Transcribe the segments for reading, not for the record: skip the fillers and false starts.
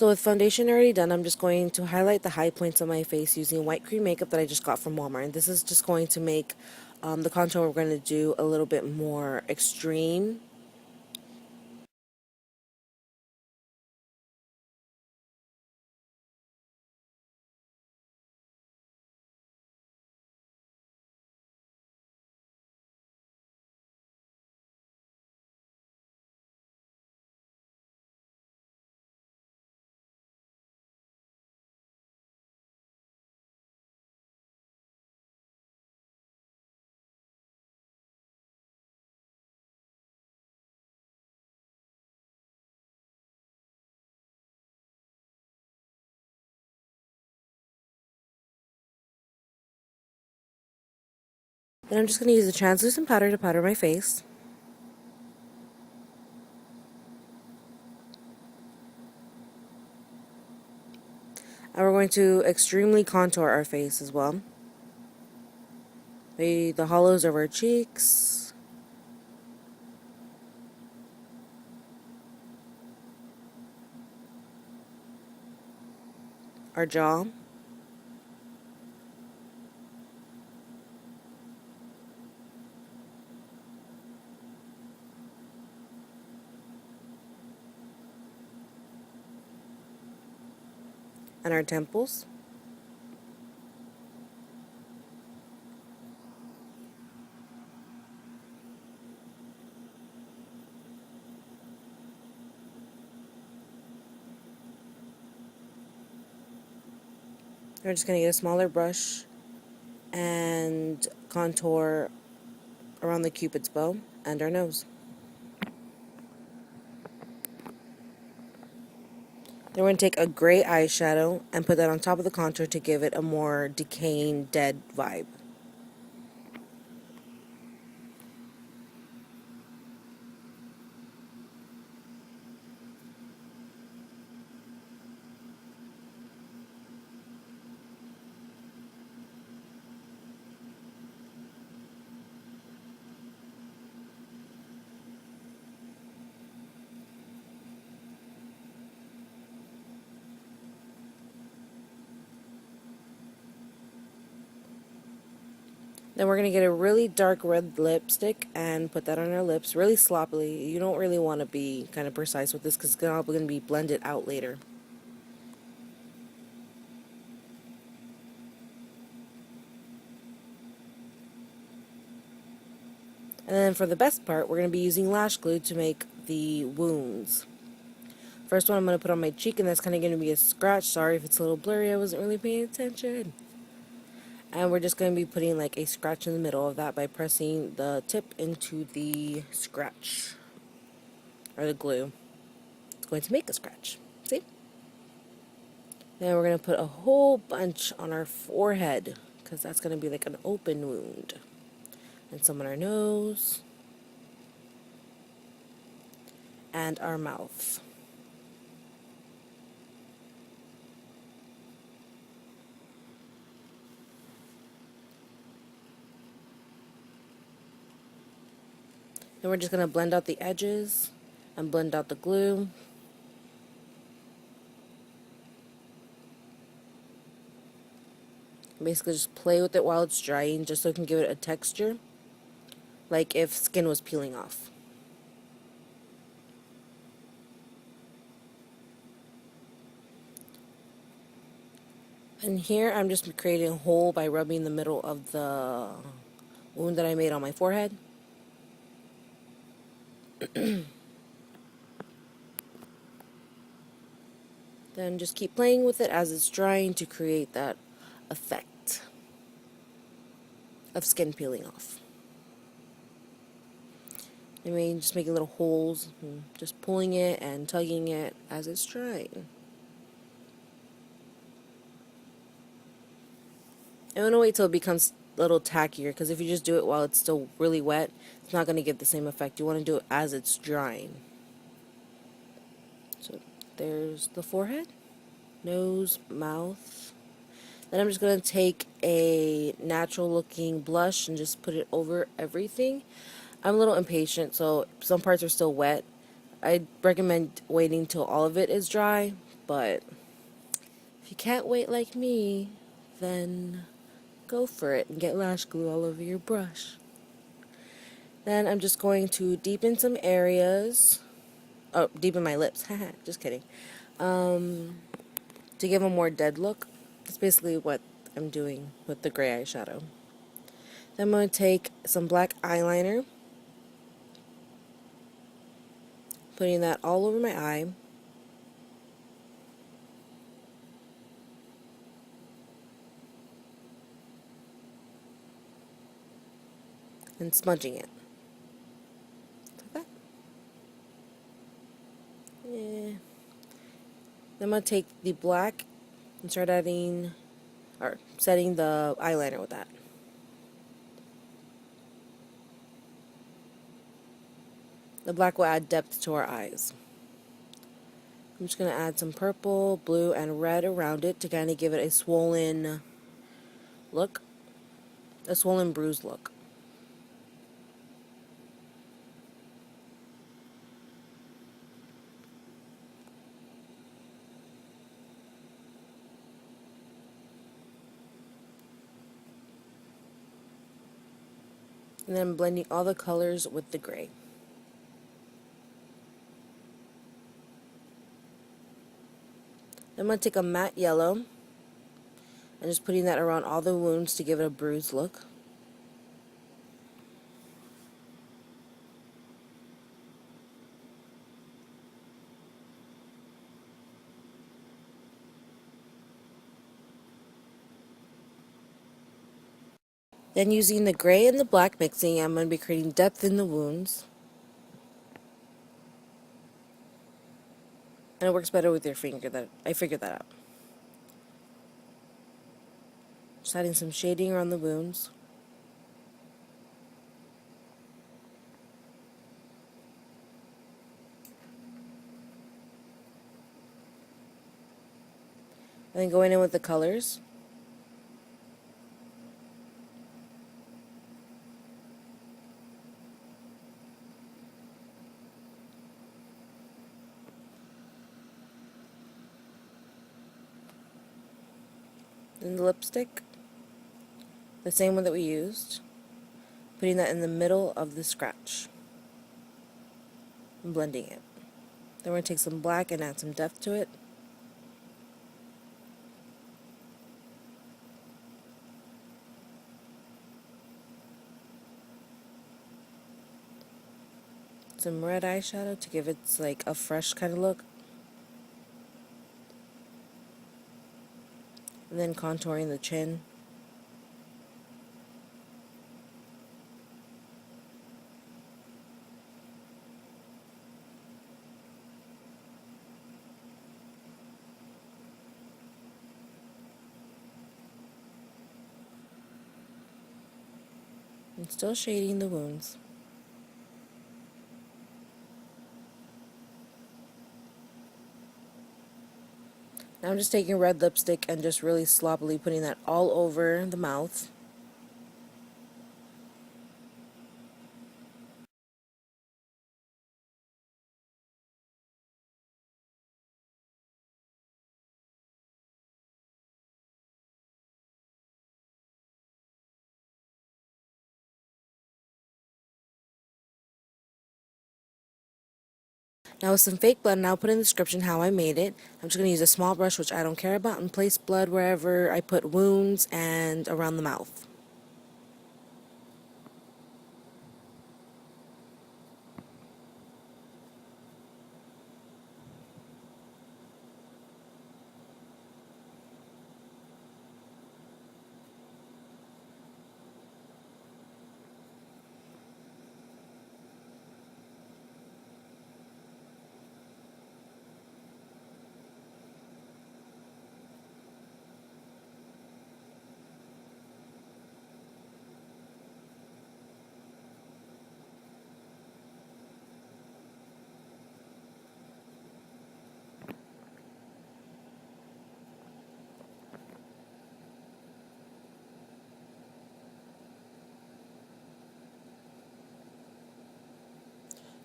So with foundation already done, I'm just going to highlight the high points of my face using white cream makeup that I just got from Walmart. And this is just going to make the contour we're going to do a little bit more extreme. Then I'm just going to use the translucent powder to powder my face. And we're going to extremely contour our face as well. The hollows of our cheeks. Our jaw. And our temples. We're just going to get a smaller brush and contour around the cupid's bow and our nose. Then we're going to take a gray eyeshadow and put that on top of the contour to give it a more decaying, dead vibe. Then we're going to get a really dark red lipstick and put that on our lips really sloppily. You don't really want to be kind of precise with this because it's all going to be blended out later. And then for the best part, we're going to be using lash glue to make the wounds. First one I'm going to put on my cheek, and that's kind of going to be a scratch. Sorry if it's a little blurry, I wasn't really paying attention. And we're just going to be putting like a scratch in the middle of that by pressing the tip into the scratch. Or the glue. It's going to make a scratch. See? Then we're going to put a whole bunch on our forehead, because that's going to be like an open wound. And some on our nose. And our mouth. Then we're just going to blend out the edges and blend out the glue. Basically just play with it while it's drying just so it can give it a texture, like if skin was peeling off. And here I'm just creating a hole by rubbing the middle of the wound that I made on my forehead. Then just keep playing with it as it's drying to create that effect of skin peeling off. I mean, just making little holes, and just pulling it and tugging it as it's drying. I want to wait till it becomes a little tackier, because if you just do it while it's still really wet, it's not going to give the same effect. You want to do it as it's drying. So there's the forehead, nose, mouth. Then I'm just going to take a natural looking blush and just put it over everything. I'm a little impatient, so some parts are still wet. I recommend waiting till all of it is dry, but if you can't wait like me, then go for it and get lash glue all over your brush. Then I'm just going to deepen some areas. Oh, deepen my lips. Haha, just kidding. To give a more dead look. That's basically what I'm doing with the gray eyeshadow. Then I'm going to take some black eyeliner, putting that all over my eye. And smudging it. Like that. Yeah. Then I'm going to take the black and start adding, or setting the eyeliner with that. The black will add depth to our eyes. I'm just going to add some purple, blue, and red around it to kind of give it a swollen look. A swollen bruise look. And then I'm blending all the colors with the gray. Then I'm going to take a matte yellow and just putting that around all the wounds to give it a bruised look. Then using the gray and the black mixing, I'm going to be creating depth in the wounds. And it works better with your finger. I figured that out. Just adding some shading around the wounds. And then going in with the colors. Then the lipstick. The same one that we used. Putting that in the middle of the scratch. And blending it. Then we're going to take some black and add some depth to it. Some red eyeshadow to give it like a fresh kind of look. And then contouring the chin. And still shading the wounds. Now I'm just taking red lipstick and just really sloppily putting that all over the mouth. Now with some fake blood, and I'll put in the description how I made it. I'm just going to use a small brush, which I don't care about, and place blood wherever I put wounds and around the mouth.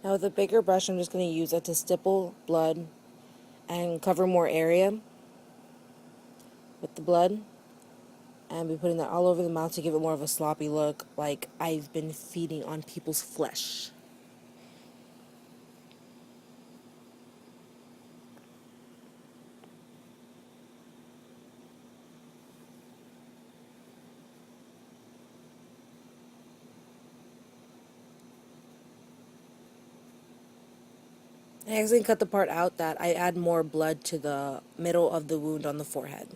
Now with a bigger brush, I'm just going to use it to stipple blood and cover more area with the blood. And be putting that all over the mouth to give it more of a sloppy look, like I've been feeding on people's flesh. I accidentally cut the part out that I add more blood to the middle of the wound on the forehead.